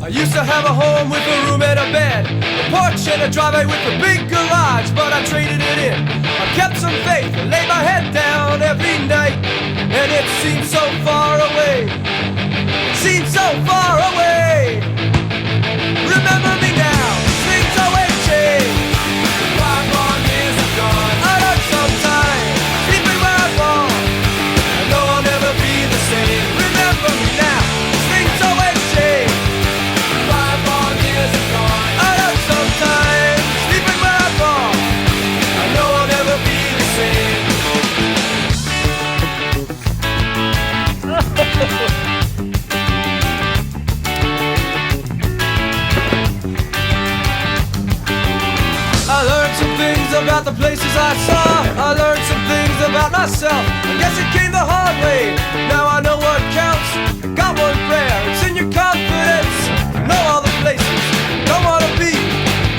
I used to have a home with a room and a bed, a porch and a driveway with a big garage, but I traded it in. I kept some faith and laid my head down every night, and it seemed so far away. It seemed so far away. Remember me now, things always change. 5 long years are gone. I learned sometime, sleeping where I fall. I know I'll never be the same. Remember me now, things always change. 5 long years are gone. I learned sometime, sleeping where I fall. I know I'll never be the same. I learned some things about the places I saw. I learned some things about myself. I guess it came the hard way. Now I know what counts. Got one prayer, it's in your confidence. Know all the places, don't wanna be.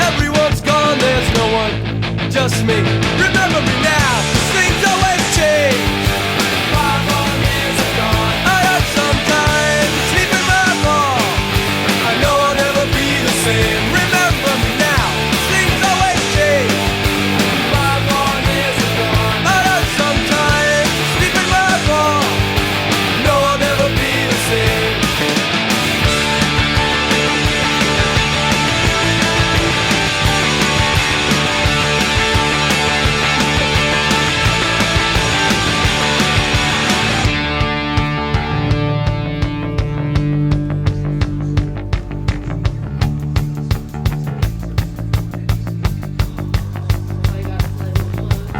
Everyone's gone, there's no one, just me. Remember me now, things always change. 5 long years are gone. I had some time, sleeping where I fall. I know I'll never be the same. Remember me now, things always change. 5 long years are gone. I had some time, sleeping where I fall. I know I'll never be the same.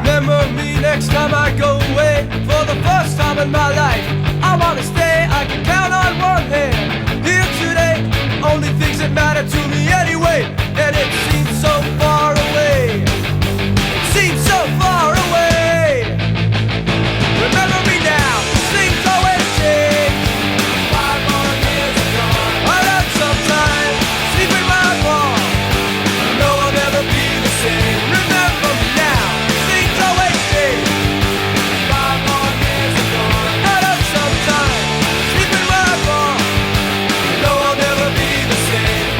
Remember me next time I go away. For the first time in my life, I wanna stay. I can count on one hand. Here today, only things that matter to me anyway. And it seems so far away. It seems so far away. Remember me now, things always change. 5 more years are gone. I learned sometime, sleeping where I fall. I know I'll never be the same. Remember me now, things always change. 5 more years are gone. I learned sometime, sleeping where I fall. I know I'll never be the same.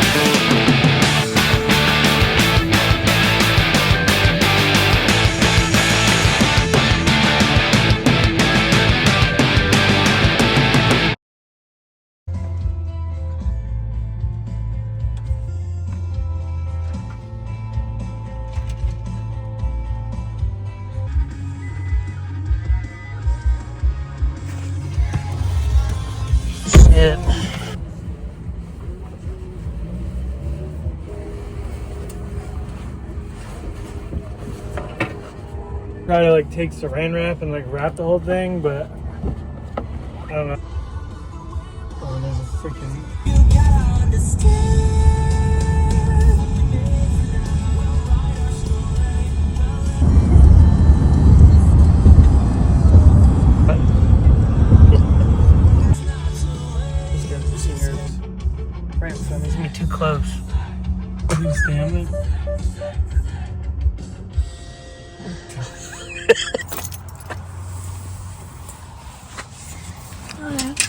Shit. Try to like take saran wrap and like wrap the whole thing, but I don't know. Oh, there's a freaking. This guy's seniors. Right in front of me, too close. Please damn it.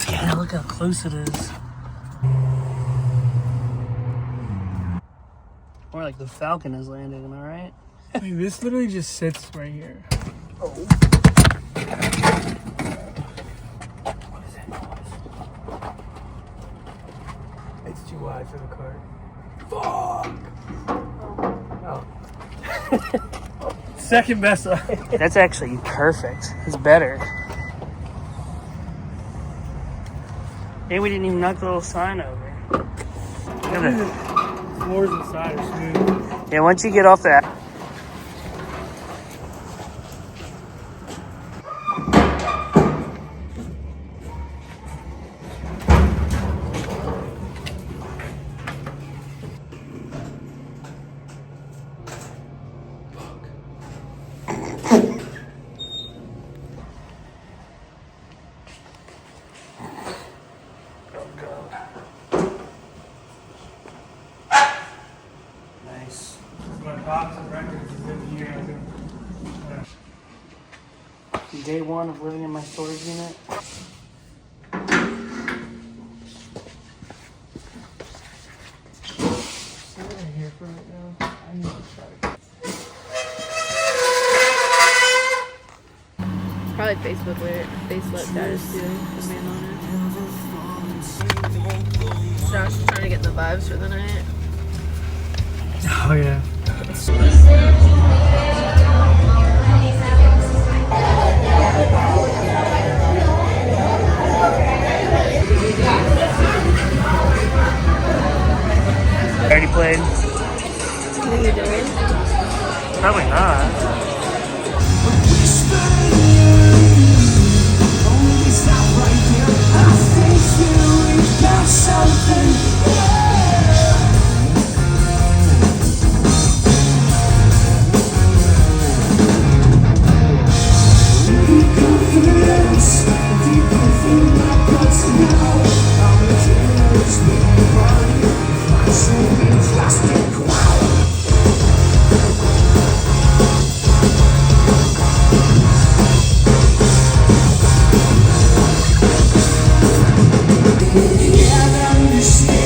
Yeah, look how close it is. More like the Falcon is landing, am I right? Like, this literally just sits right here. Oh. What is that noise? It's too wide for the cart. Fuck! Oh. Second best side. That's actually perfect. It's better. Hey, we didn't even knock the little sign over. The floors inside are smooth. Yeah, once you get off that. Box of records is in here. Day one of living in my storage unit. like Facebook status too. Just being honest. So I was just trying to get the vibes for the night. Oh yeah. Already played? Think you did? Probably not. Yeah, I understand.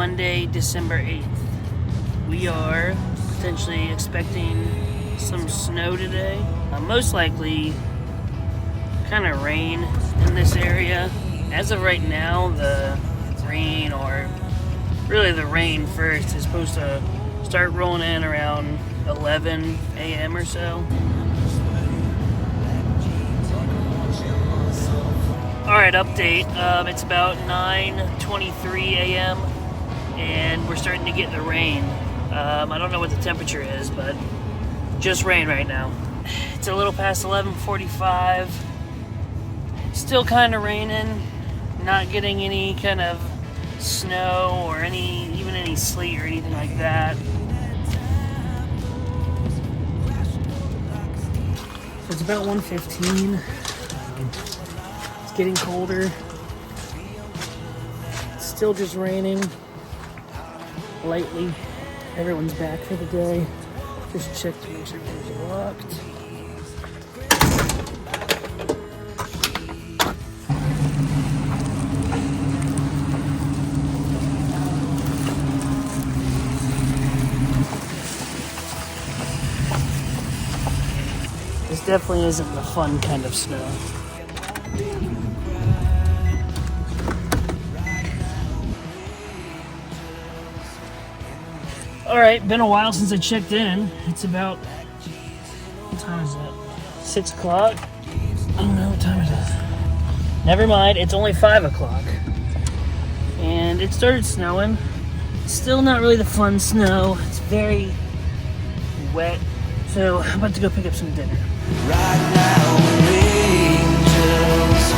Monday, December 8th. We are potentially expecting some snow today. Most likely kind of rain in this area. As of right now, the rain, or really the rain first, is supposed to start rolling in around 11 a.m. or so. Alright, update. It's about 9:23 a.m. and we're starting to get the rain. I don't know what the temperature is, but just rain right now. It's a little past 11:45. Still kind of raining. Not getting any kind of snow or even any sleet or anything like that. It's about 1:15. It's getting colder. It's still just raining lightly. Everyone's back for the day. Just check to make sure doors are locked. This definitely isn't the fun kind of snow. Alright, been a while since I checked in. It's about, what time is it? 6 o'clock? I don't know what time it is. Never mind, it's only 5 o'clock. And it started snowing. Still not really the fun snow. It's very wet. So I'm about to go pick up some dinner. Right now, angels